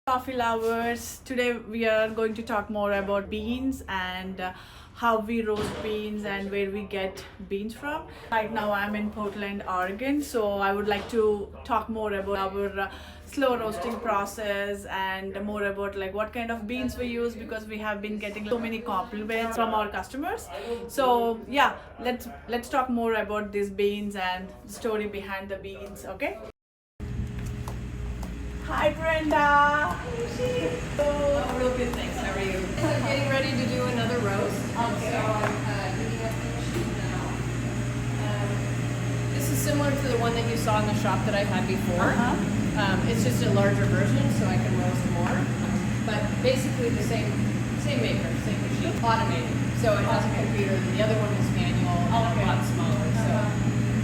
Coffee lovers. Today we are going to talk more about beans and how we roast beans and where we get beans from. Right now I'm in Portland, Oregon, so I would like to talk more about our slow roasting process and more about like what kind of beans we use, because we have been getting so many compliments from our customers. So yeah, let's talk more about these beans and the story behind the beans. Okay. Hi Brenda. Oh, real good, thanks. How are you? So I'm getting ready to do another roast. Okay. So I'm heating up the machine now. This is similar to the one that you saw in the shop that I had before. It's just a larger version, so I can roast more. But basically the same maker, same machine, automated. So it has a computer. The other one is manual and a lot smaller. So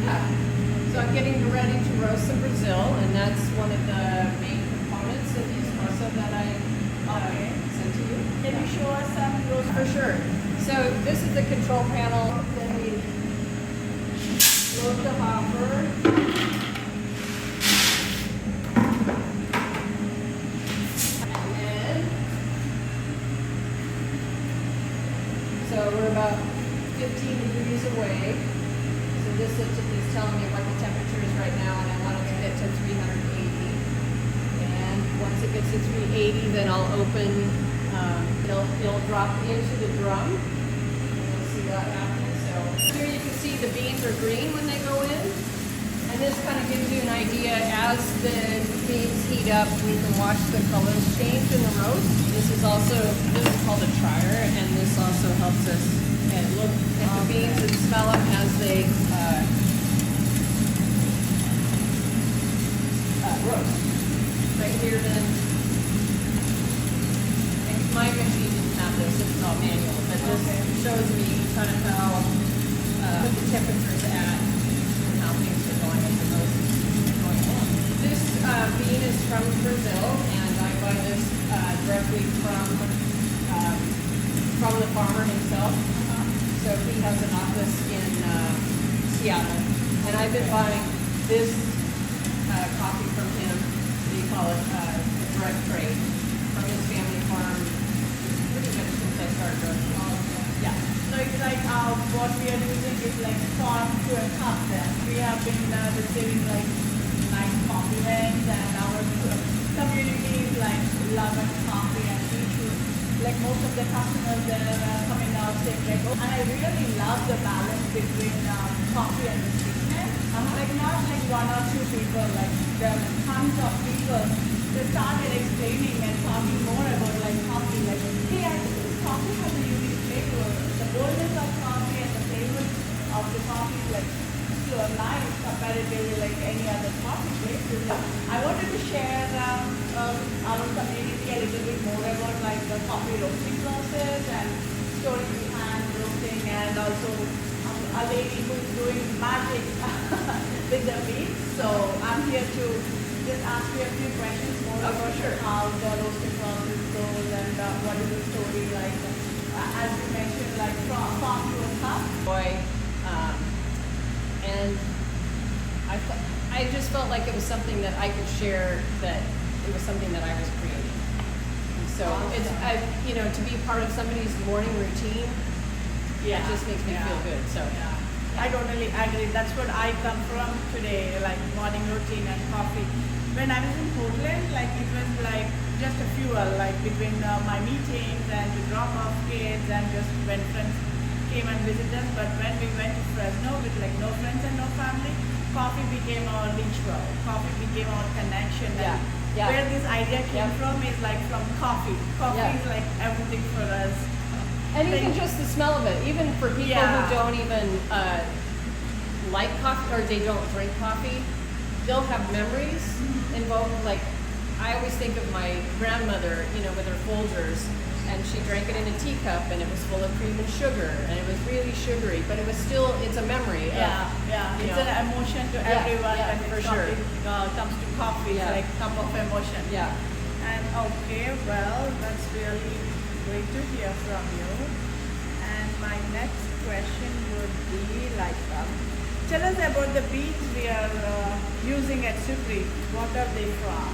yeah. So I'm getting ready to roast some Brazil, and that's one of the main components in the espresso that I sent to you. Can you show us some roast? For sure. So this is the control panel. Then we load the hopper. And then, so we're about 15 degrees away. So this is telling me what the temperature is right now, and I want it to get to 380. And once it gets to 380, then I'll open. It'll drop into the drum. And you'll see that happening. So here you can see the beans are green when they go in, and this kind of gives you an idea as the beans heat up. We can watch the colors change in the roast. This is called a trier, and this also helps us look at the beans and smell them as they roast. Right here then, and my machine didn't have this, it's all manual, but this shows me kind of how what the temperature is at and how things are going as the roast is going on. This bean is from Brazil, and I buy this directly from the farmer himself. So he has an office in Seattle, and I've been buying this coffee from him. They call it direct trade from his family farm pretty much since I started roasting. Yeah. So it's like what we are using is like farm to a cup then. We have been receiving like nice compliments, and our community is like loving coffee, and we should, like most of the customers they're coming out saying like, oh, and I really love the balance between coffee and the sweetness. Like not like one or two people, like there are tons of people. They started explaining and talking more about like coffee, like hey, I think this coffee has a unique flavor. The boldness of coffee and the flavor of the coffee is like so nice comparatively like any other coffee places. I wanted to share our community a little bit more about like the coffee roasting process and story behind roasting, and also a lady who is doing magic with the beans. So I'm here to just ask you a few questions more about how the roasting process goes and what is the story like. As you mentioned, like from farm to a cup. And I just felt like it was something that I could share, that it was something that I was creating. And so it's to be part of somebody's morning routine. Yeah, it just makes me feel good. So I totally agree. That's what I come from today, like morning routine and coffee. When I was in Portland, like it was like just a fuel, like between my meetings and to drop off kids and just when friends came and visited us. But when we went to Fresno with like no friends and no family, coffee became our ritual. Coffee became our connection. And where this idea came from is like from coffee. Coffee is like everything for us. And even just the smell of it, even for people who don't even like coffee or they don't drink coffee, they'll have memories involved. Like I always think of my grandmother, with her Folgers, and she drank it in a teacup, and it was full of cream and sugar, and it was really sugary, but it's a memory. It's an emotion to everyone when for sure. Comes to coffee. It's like a cup of emotion. Yeah. And okay, well, that's really great to hear from you. And my next question would be like, tell us about the beans we are using at Supri. What are they from?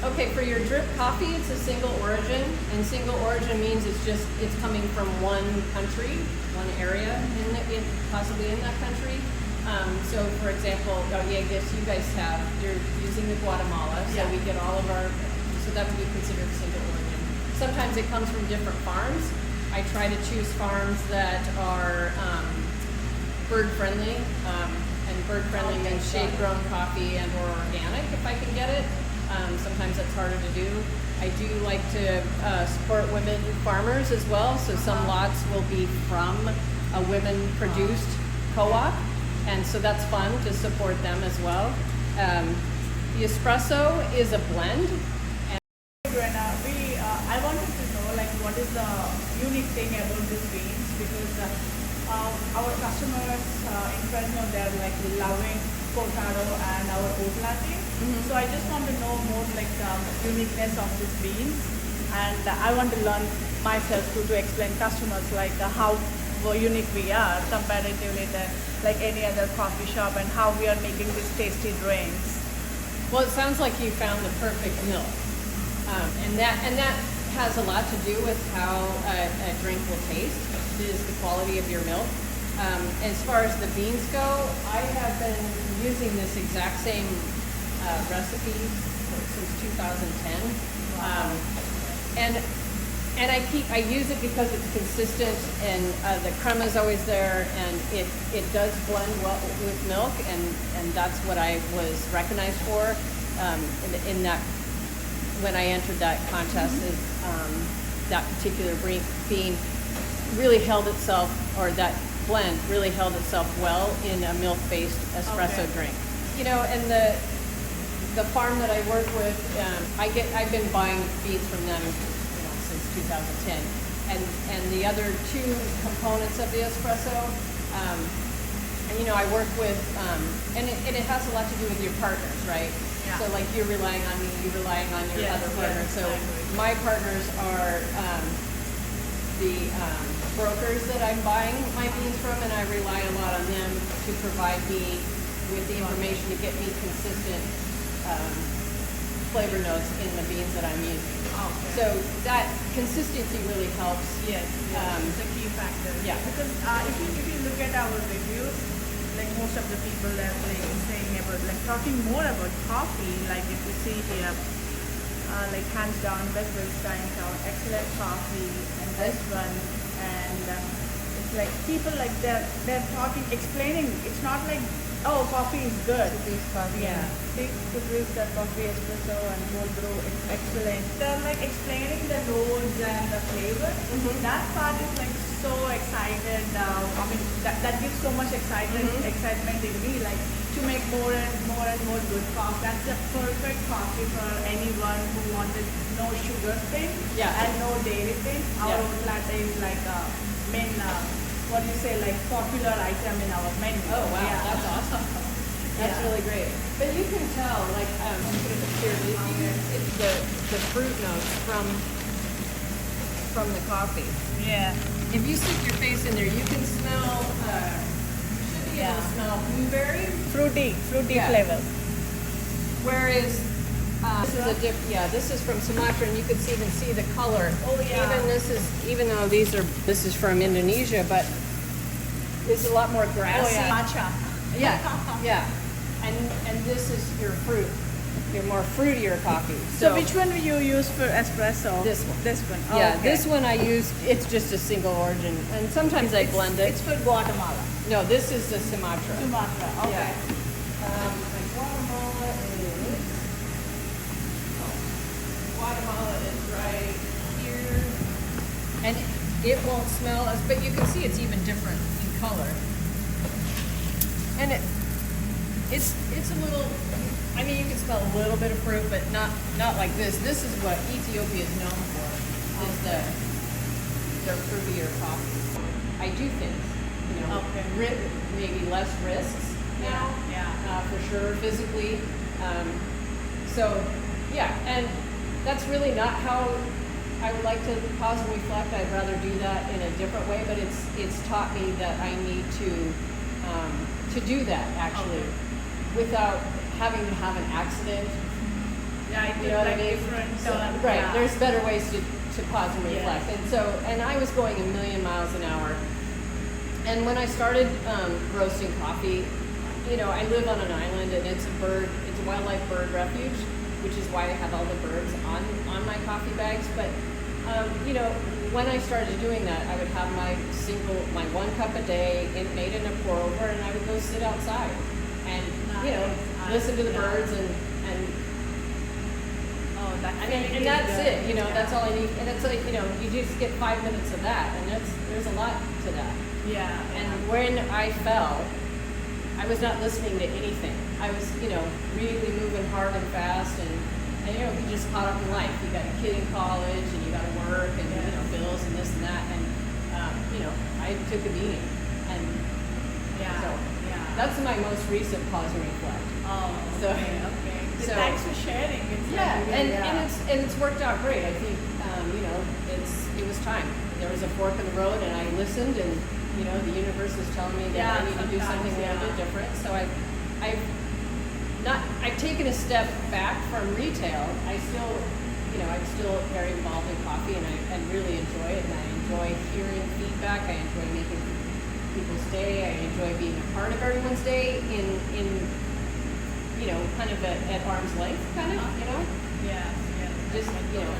Okay, for your drip coffee, it's a single origin, and single origin means it's coming from one country, one area possibly in that country. So, for example, I guess you guys you're using the Guatemala, so we get all of so that would be considered a single origin. Sometimes it comes from different farms. I try to choose farms that are bird friendly, and bird friendly means shade grown coffee and or organic if I can get it. Sometimes that's harder to do. I do like to support women farmers as well, so some lots will be from a women produced co-op, and so that's fun to support them as well. The espresso is a blend. I wanted to know like what is the unique thing about these beans, because our customers in Fresno, they're like loving cortado and our oat latte. So I just want to know more like uniqueness of these beans, and I want to learn myself to explain customers like how unique we are comparatively than like any other coffee shop, and how we are making these tasty drinks. Well, it sounds like you found the perfect milk, and that has a lot to do with how a drink will taste. Is the quality of your milk. As far as the beans go, I have been using this exact same recipe since 2010, and I use it because it's consistent, and the crema is always there, and it does blend well with milk, and that's what I was recognized for in that when I entered that contest. Is that particular bean really held itself, or that blend really held itself well in a milk-based espresso drink. You know, and the farm that I work with, I've been buying beans from them, since 2010, and the other two components of the espresso, I work with, and it has a lot to do with your partners, right? Yeah. So like you're relying on me, you're relying on your other partners. So my partners are the brokers that I'm buying my beans from, and I rely a lot on them to provide me with the information to get me consistent flavor notes in the beans that I'm using. Okay. So that consistency really helps. Yes, it's a key factor. Yeah. Because if you look at our reviews, like most of the people that like saying about like talking more about coffee, like if you see here, like hands down best Stein Town, excellent coffee, and this one, and it's like people like they're talking, explaining. It's not like coffee is good. Supri's coffee. Yeah. Supri's coffee, espresso, and cold brew. It's excellent. They're like explaining the notes and the flavor. That part is like so excited. I mean that gives so much excitement in me, like to make more and more good coffee. That's the perfect coffee for anyone who wanted no sugar thing and no dairy thing. Our oat latte is like a main what do you say, like popular item in our menu. Oh wow, that's awesome. That's really great. But you can tell, like, put it here, it's the fruit notes from the coffee. Yeah. If you stick your face in there, you can smell, should be able to smell blueberry. Fruity flavor. Whereas, this is from Sumatra, and you can even see the color. Oh yeah. Even though this is from Indonesia, but it's a lot more grassy. Oh yeah. Matcha. Yeah. And this is your fruit, your more fruitier coffee. So which one will you use for espresso? This one. This one. Oh, yeah, okay. This one I use. It's just a single origin, and sometimes I blend it. It's for Guatemala. No, this is the Sumatra. Sumatra. Okay. Yeah. Guatemala is right here, and it won't smell as, but you can see it's even different in color. And it's a little, I mean, you can smell a little bit of fruit, but not like this. This is what Ethiopia is known for, is their fruitier coffee. I do think, maybe less risks now, for sure, physically. And that's really not how I would like to pause and reflect. I'd rather do that in a different way, but it's taught me that I need to do that actually, without having to have an accident, Yeah, it You took know what I like mean? different So, turn. right. Yeah. There's better ways to pause and Yes. reflect. And I was going a million miles an hour. And when I started roasting coffee, you know, I live on an island and it's a wildlife bird refuge, which is why I have all the birds on my coffee bags. But you know, when I started doing that, I would have my 1 cup a day made in a pour over, and I would go sit outside and you know listen to the birds and Oh, that I mean, and that's it. You know, that's all I need. And it's like, you know, you just get 5 minutes of that, and there's a lot to that. Yeah. And when I fell, I was not listening to anything. I was, you know, really moving hard and fast, and you know, you just caught up in life. You got a kid in college, and you got to work, and you know, bills and this and that, and you know, I took a beating, and Yeah. so Yeah. that's my most recent pause and reflect. Oh, So- okay, okay. so- Thanks for sharing. It's Yeah, like, and it's worked out great. I think you know, it was time. There was a fork in the road, and I listened, and you know, the universe was telling me that Yeah, I need to do something a little bit different. So I've taken a step back from retail. I'm still very involved in coffee, and really enjoy it. And I enjoy hearing feedback. I enjoy making people's day. I enjoy being a part of everyone's day in you know, kind of at arm's length, kind of, you know. Yeah. Just you know,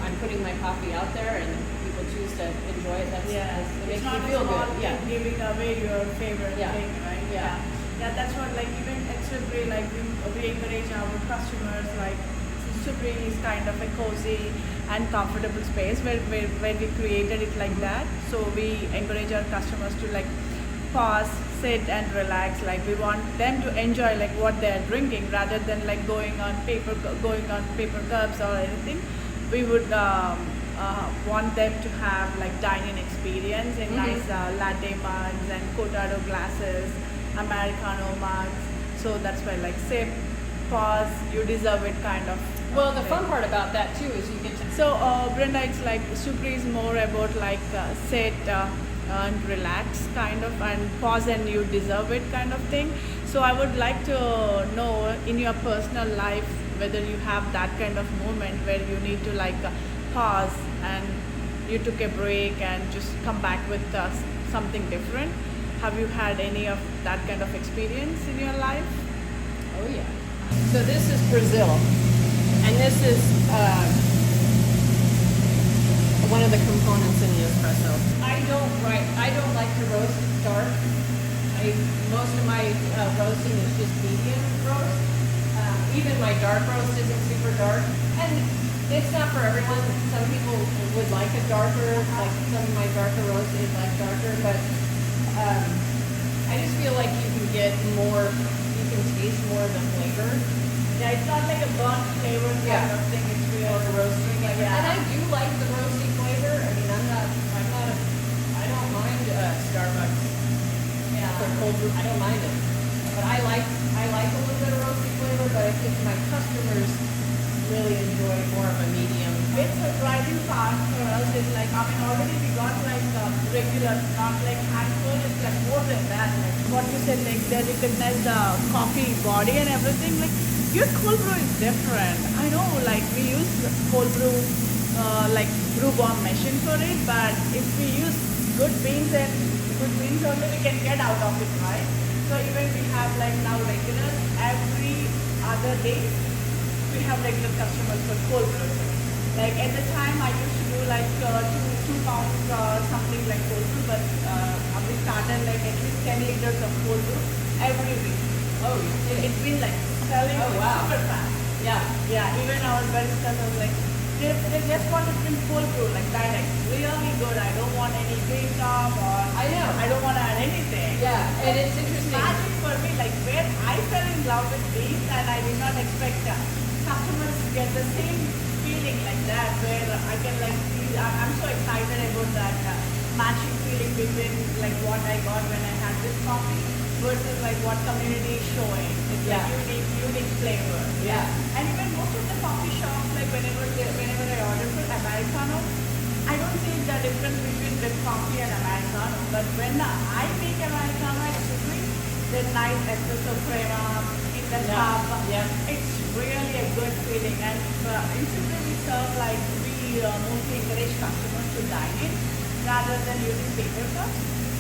I'm putting my coffee out there, and people choose to enjoy it. It It's makes not me a feel small good. thing Yeah. giving away your favorite Yeah. thing, right? Yeah. Yeah, that's what, like, even at Supri, like, we encourage our customers, like, Supri is kind of a cozy and comfortable space where we created it like that. So we encourage our customers to, like, pause, sit and relax. Like, we want them to enjoy, like, what they're drinking rather than, like, going on paper cups or anything. We would want them to have, like, dining experience in nice latte mugs and cortado glasses, Americano mugs. So that's why, like, sip, pause, you deserve it kind of. Well, the fun thing. part about that too is you get to. So Brenda, it's like Supri is more about like sit and relax kind of, and pause and you deserve it kind of thing. So I would like to know in your personal life whether you have that kind of moment where you need to like pause and you took a break and just come back with something different. Have you had any of that kind of experience in your life? Oh yeah. So this is Brazil, and this is one of the components in the espresso. I don't like to roast dark. Most of my roasting is just medium roast. Even my dark roast isn't super dark, and it's not for everyone. Some people would like it darker, like some of my darker roast is like darker, but I just feel like you can get more, you can taste more of the flavor. Yeah, it's not like a burnt flavor kind of thing. It's real. Or the roasting, like, Yeah. and I do like the roasting flavor. I mean, I don't mind Starbucks. Yeah. For cold brew, I don't mind it. But I like a little bit of roasting flavor, but I think my customers really enjoy more of a medium. It's surprising part for us is like, I mean, already we got like regular, not like handful, it's like more than that. Like what you said, like they recognize the coffee body and everything. Like your cold brew is different. I know, like we use cold brew, like brew bomb machine for it, but if we use good beans only we can get out of it, right? So even we have like now regular every other day. We have regular customers for cold brew. Like at the time I used to do like 2 pounds something like cold brew, but we started like at least 10 liters of cold brew every week. Oh, you're kidding. It's been like selling super fast. Yeah. Yeah, even our baristas are like, they just want to drink cold brew, like direct. Really good. I don't want any green top or I know. I don't want to add anything. Yeah, and it's interesting. Magic for me, like where I fell in love with these and I did not expect customers to get the same feeling like that, where I can like feel, I'm so excited about that matching feeling between like what I got when I had this coffee versus like what community is showing. It's like unique flavor. Yeah. And even most of the coffee shops, like whenever I order for Americano, I don't see the difference between the coffee and Americano. But when I make Americano at Supri, the nice espresso crema, it the Yeah. cup. Yeah. It's really a good feeling. And in Supri we serve like we mostly encourage customers to dine in rather than using paper cups.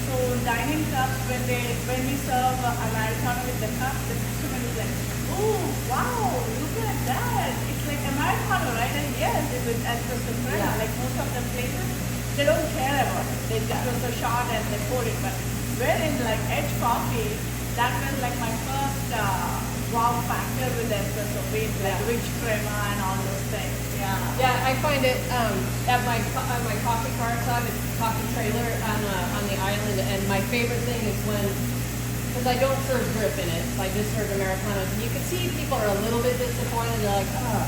So dining cups, when we serve Americano with the cup, the customer is like, oh wow, look at that! It's like Americano, right? And yes, it was espresso Fresno. Yeah. Like most of the places, they don't care about it. They just was a shot and they pour it. But wherein like Edge Coffee, that was like my first wow factor with espresso, with like rich crema and all those things. Yeah. Yeah, I find it at my coffee cart. So I have a coffee trailer on the island, and my favorite thing is when, because I don't serve drip in it, so I just serve Americanos, and you can see people are a little bit disappointed. They're like, oh,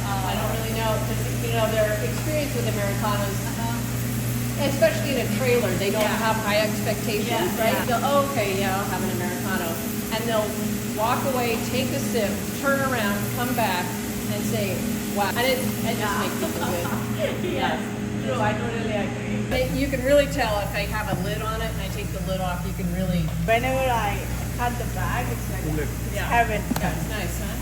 I don't really know, because their experience with Americanos, especially in a trailer, they don't have high expectations, Yeah, right? yeah. They'll, oh, okay, yeah, I'll have an Americano, and they'll walk away, take a sip, turn around, come back, and say, wow, and it just makes me feel good. Yes, true. I totally agree. You can really tell if I have a lid on it and I take the lid off, you can really, Whenever I cut the bag, it's like it's Yeah. heaven. yeah, it's nice, huh?